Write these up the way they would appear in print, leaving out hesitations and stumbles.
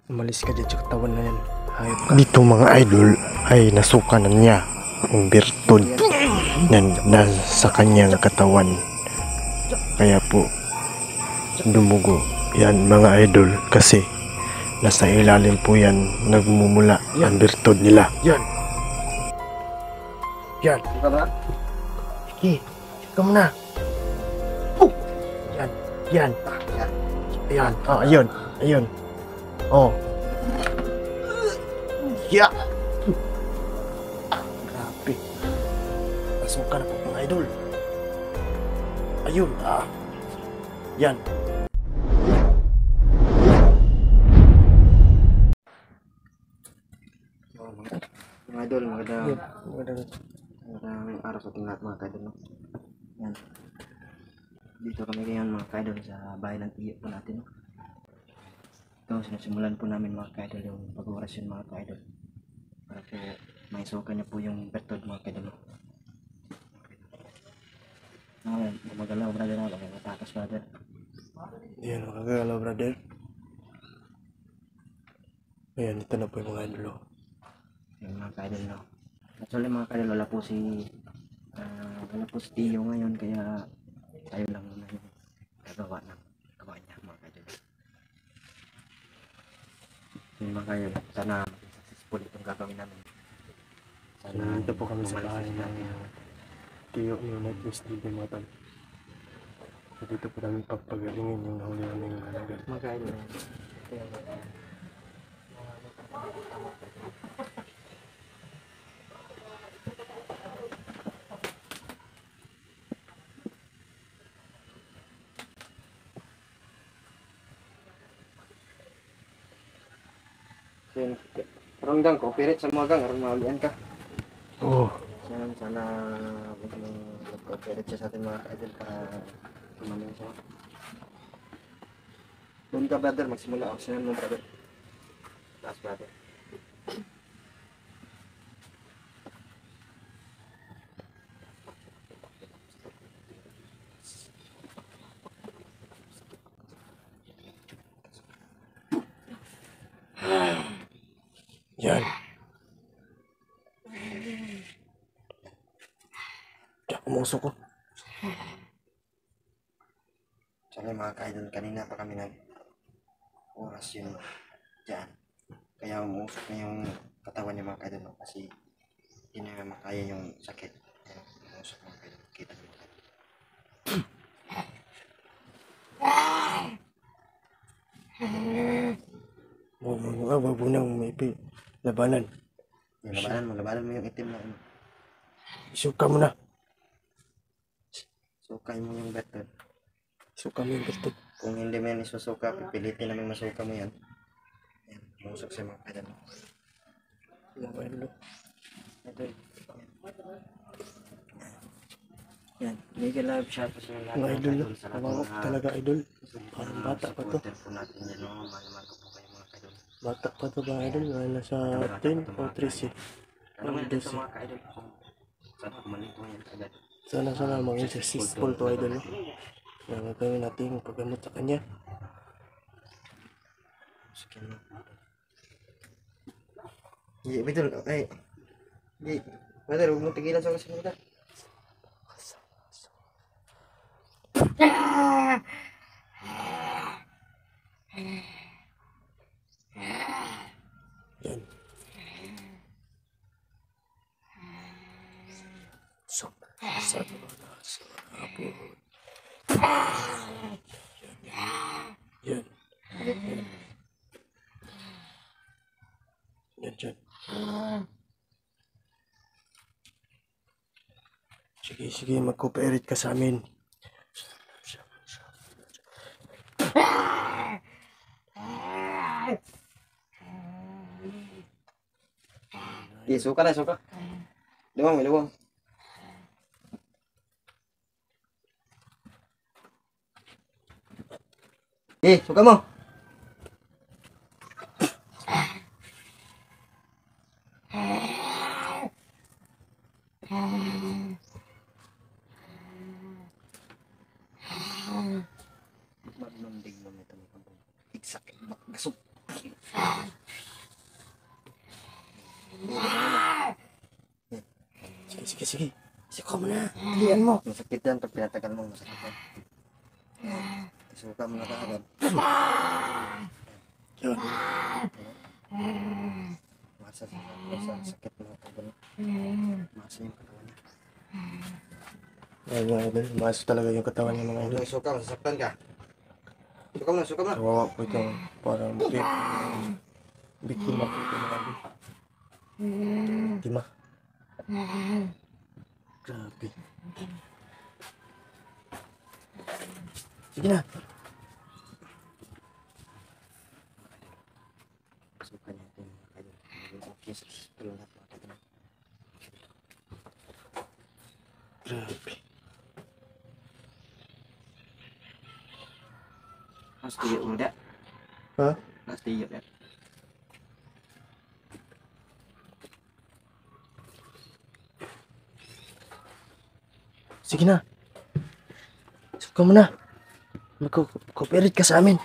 Umalis ka dyan sa katawan na yan. Hayop ka. Dito mga idol ay nasuka na niya ang birtud na nasa kanyang katawan. Kaya po dumugo yan mga idol kasi nasa ilalim po yan nagmumula ang birtud nila. Yan. Yan. Ika ba? Sige. Ikaw muna. Oh. Yan. Yan. Ayan. Ah, ayun. Ayun. Oh. Ya. Grabe. Nasuka na po mga idol. Ayun. Ah. Yan. Mga idol, magandang Magandang araw sa ating lahat mga kaidol. No? Yan. Dito kami ngayon mga kaidol sa bahay ng tiyo po natin. No? Ito, sinasimulan po namin mga kaidol yung pag-orasyon mga kaidol. Para po may suka niya po yung bertod mga kaidol. No? Ngayon, gumagalaw brother na kami matakas brother. Yan, makagalaw brother. Ayan, ito na po yung mga idol. Yung mga kaidol no. Actually mga kaidol, wala po si Tiyo ngayon kaya tayo lang muna yung gagawa niya mga kaidol. Yung mga kaidol, sana successful itong gagawin namin. Sana Ito po kami sa bahay natin. ng tiyo ni Nightwish TV mga tol. So dito po namin pagpagalingin yung nahuli namin nanagal. Mga kaidol, Ronggang ko, pirit sa mga gang, aron maalian ka. Oo. Sana mag-cooperate siya sa ating mga idol para tumamin siya. Doon ka brother, magsimula ako siya mo brother. Taas brother. Yan. Diyan, umuso ko. Tsaka mga kaidol, kanina pa kami oras yun dyan. Kaya umusok na yung katawan niya mga kaidol no? Kasi hindi na makaya yung sakit. Kaya umusok mga kaidol. Kita nyo mga kaidol. Wag mo nang may labanan. Labanan mo yung itim na ano. Isuka mo na. Sukay mo yung better. Isuka mo yung bertod. Kung hindi mo yan isusuka, pipilitin namin masuka mo yan. Yan, umusok sa mga kaidol. Mga idol. Ito yan, mega love shout out sa lahat Mga idol. sa lahat Mawak talaga idol. Parang bata pa to. supporter po natin yan, no? Mahal ko po kayo mga kaidol. Bata pa to ba idol? Mga nasa 10 o 13. Alam mo yan sa mga kaidol kung saan kumalik mo yan agad. Sana maging successful to idol. No? Kaya gagawin natin yung paggamot sa kanya. Sige mo. Hindi, betul. Ay. Hindi. Brother, huwag mo tigilan sa kasunod. Yan. So, sa hapon. Yan. Yan dyan. Sige, mag-cooperate ka sa amin. Iya, suka na, suka. Luwang, may luwang. Suka mo. Magmamdig mo nito. Iksak, gasok. Sige, sige, sige. Suka mo na. Dalian mo. Masakit yan pag pinatagal mo, masakit yan. Suka mo na kaagad. Yun. Masa sakit mo kaagad. Masa yung katawan niya. Ay, mga idol. Maso talaga yung katawan niya mga idol. Kung suka, masasaktan ka. Suka mo na, suka mo na. Kawawa po itong parang biktima po ito mga idol. Biktima. Grabe. Sige na. Suka niya ito yung kayo. Okay, successful lahat mga kayo. Grabe. Mas tuyok mo dah. Ha? Mas tuyok dah. Sige na. Suka mo na. Mag-cooperate ka sa amin.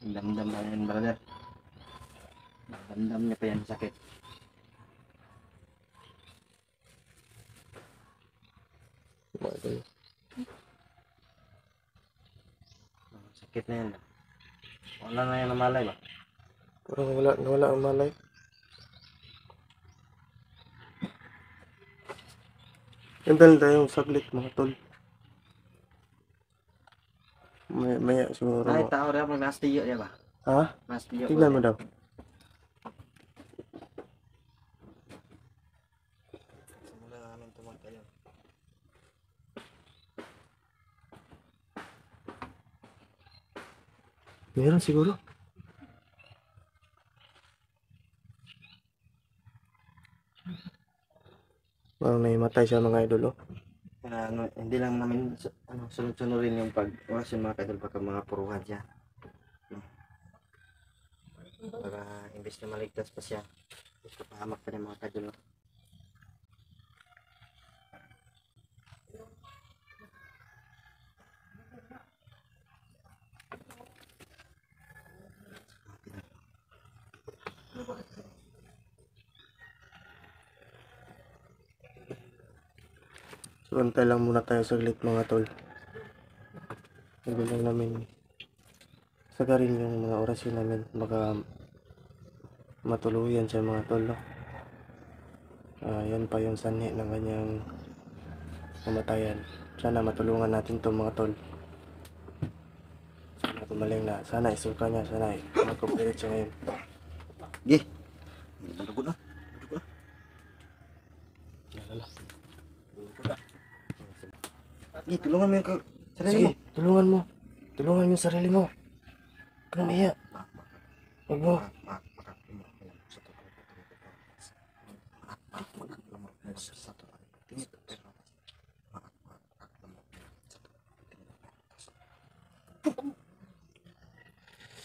Damdam na yan, brother. Damdam niya pa yan sakit. Mga idol. Sakit na yan. Wala na yan namalay ba? Parang nawala ang malay. Gandal tayong saglit mga tol. Maya siguro. Ay, tao rin mo, mas tuyok niya ba? Ha? Mas tuyok. Tignan mo daw. Simula namin tumagkayo. Meron siguro. Parang naimatay siya mga idol oh. Kaya hindi lang namin sunod-sunurin yung pag-oras yung mga kadol pagka mga puruhan siya. Para imbes na maligtas pa siya, papahamak pa niya mga kadol. So antay lang muna tayo saglit mga tol. Hindi lang namin sagarin yung mga orasyon namin. Baka matuluyan siya mga tol no? Yan pa yung sanhi ng kanyang kamatayan. Sana matulungan natin to mga tol. Sana gumaling na. Sana isuka niya. Sana mag-cooperate siya ngayon. Gi! Dugo na. Dugo na. Alala. Gi, tulungan mo yung sarili Sige, mo. tulungan mo. Tulungan mo yung sarili mo. Huwag kang mahiya. Huwag mo.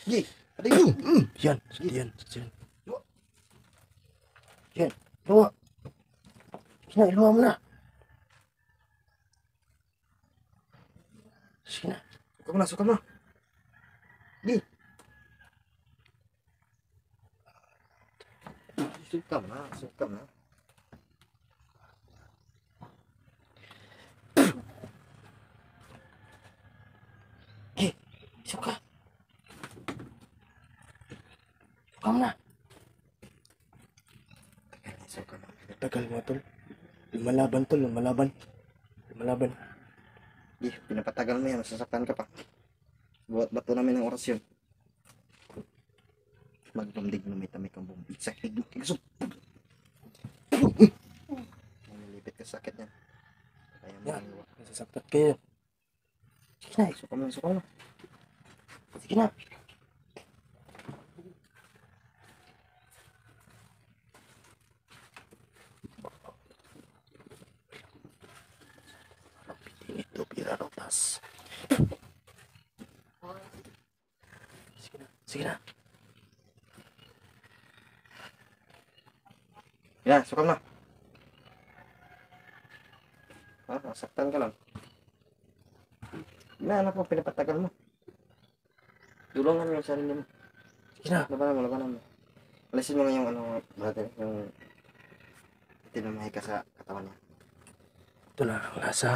Gi! Aday mo! Yan. Yan. Yan. Yan. Luwa. Sige na, iluwa mo na. Sige na. Suka mo na, suka mo na. Gi! Suka mo na, suka mo na. Suka. Suka mo na. Suka mo. Tagal mo tol. Lumalaban tol. Lumalaban. Lumalaban. Gi, pinapatagal mo yan, masasaktan ka pa. Buhat bato namin ng orasyon. Magdumdig na may tamik ang bumbig sa higit. Nalilipit ka sakit niyan. Kaya mo Yan. nang iwa. Nasasaktat kayo. Sige na. Suka mo na, suka mo na. Sige na. Ito pirarotas. Sige na. Sige na. Yan, suka mo na. Nasaktan ka lang. Anak mo, pinapatagal mo. Tulungan mo yung sarili mo. Sige na. Labanan mo. Alisin mo nga yung ano, brother, yung tinamahay ka sa katawan niya. Ito na ang lasa.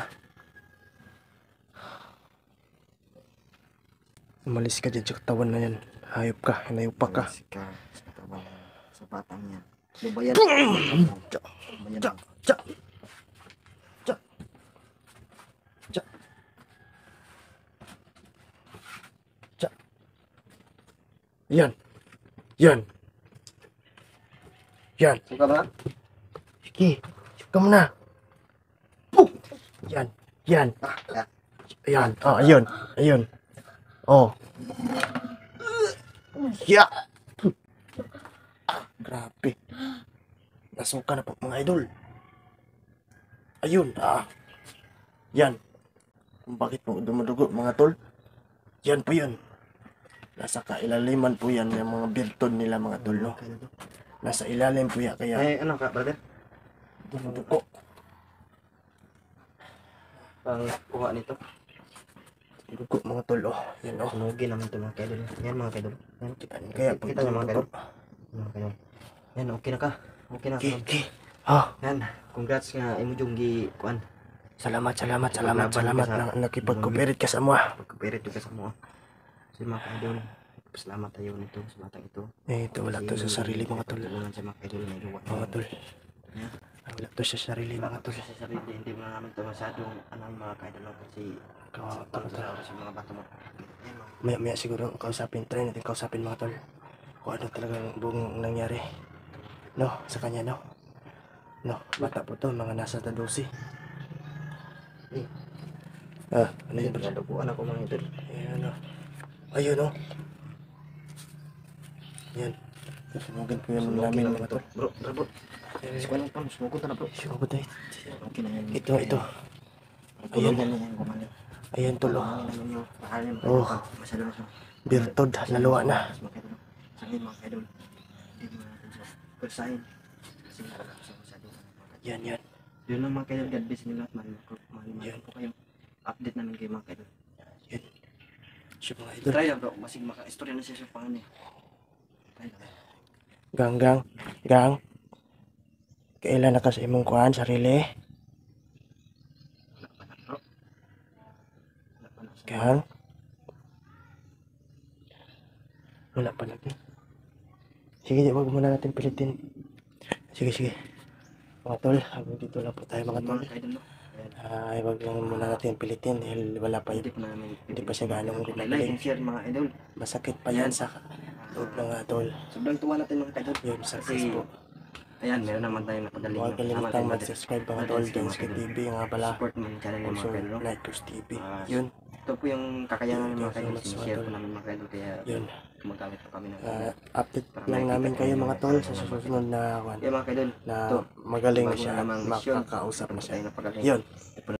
Umalis ka dyan sa katawan na yan. Hayop ka, hinayupak ka. Alis ka sa katawan niya, sa batang niya. Lubayan. Lubayan. Tsa, tsa. Tsa. Tsa. Tsa. Yan. Yan. Yan. Suka ba? Sige. Suka mo na. Boom! Yan. Yan. Ya. Ayan. Ah, ayun. Ayun. Oh. Ya. Ah, grabe. Nasuka na po mga idol. Ayun. Ah. Yan. Kung bakit po dumudugo mga tol. Yan po yun. Nasa kailaliman po yan yung mga birtod nila mga tol, no? Nasa ilalim po yan kaya Ano ka, brother? dumudugo. Pang kuha nito. Dugo mga tol, oh. Yan, oh. Sunugin namin ito mga kaidol. Yan mga kaidol. Yan. Kaya po Kita niyo mga kaidol. Mga kaidol. Yan, okay na ka. Okay na. Okay, okay. Ah, Yan. Congrats nga imo yung kuan. salamat na Paglaban nakipag-cooperate ka sa mga. Pagkapirit yung kasama. So mga kaidol, salamat tayo nito sa batang ito. Eh, ito wala to sa sarili mga tol. Tulungan sa mga kaidol na iluwa. Mga tol. Yan. Wala to sa sarili mga tol. Sa sarili, hindi mo na namin ito masyadong mga kaidol kasi Kawawa para mga tol. sa mga bata mo. Yan mga Maya siguro kausapin. Try natin kausapin mga tol. Kung ano talagang buong nangyari. No, sa kanya no. No, bata po to. Mga nasa 12. Eh. Ah, ano yun? Naduguan ako mga idol. Ayan o. Ayun o. Yan. Susunugin po yun namin mga tol. Bro. Sikuan pa, sumugod na bro. Sure tayo. Okay na yan. Ito. Ayan. Ayan, gumali. Ayan tol o. Mahalin mo. Oh. Masyado na siya. Birtod, laluwa na. Sabi mga kaidol. Hindi mo natin siya. Persahin. Kasi harap ako sa masyado. Yan. Yun lang mga kaidol. God bless nila at mahal Yan. po kayo. Update namin kayo mga kaidol. Yan. Siya mga idol. Try lang bro. Masig maka-istorya na siya sa pangan eh. Try lang. Gang. Kailan na ka sa imong kuhaan, sarili? Wala pa na bro. Wala pa na sa Gang. Wala pa lagi. Sige, wag muna natin pilitin. Sige. Mga tol, hanggang dito lang po tayo mga tol. mga kaidol no. Ayan. Ay, wag lang muna natin pilitin dahil wala pa Hindi yun. pa namin. Hindi pa siya ganong Like pinagaling. and share mga idol. Masakit pa yan sa loob mga tol. Sobrang tuwa natin mga kaidol. Yun, sa Kasi, Facebook. ayan, meron naman tayong napagaling. Huwag kalimitang mag-subscribe mga tol. Dance TV nga pala. Support mo yung channel ng Also, mga kaidol. No? Nightos TV. Ah, Yun. Ito po yung kakayanan ng mga kaidol. Thank you so much, Sinishare mga po tol. namin mga kaidol. Kaya Yun. gumagamit po kami ng Update lang namin kayo mga tol sa susunod na Kaya mga kaidol, na ito, magaling na bago siya namang mission, makakausap na siya. tayo napagaling. Yun.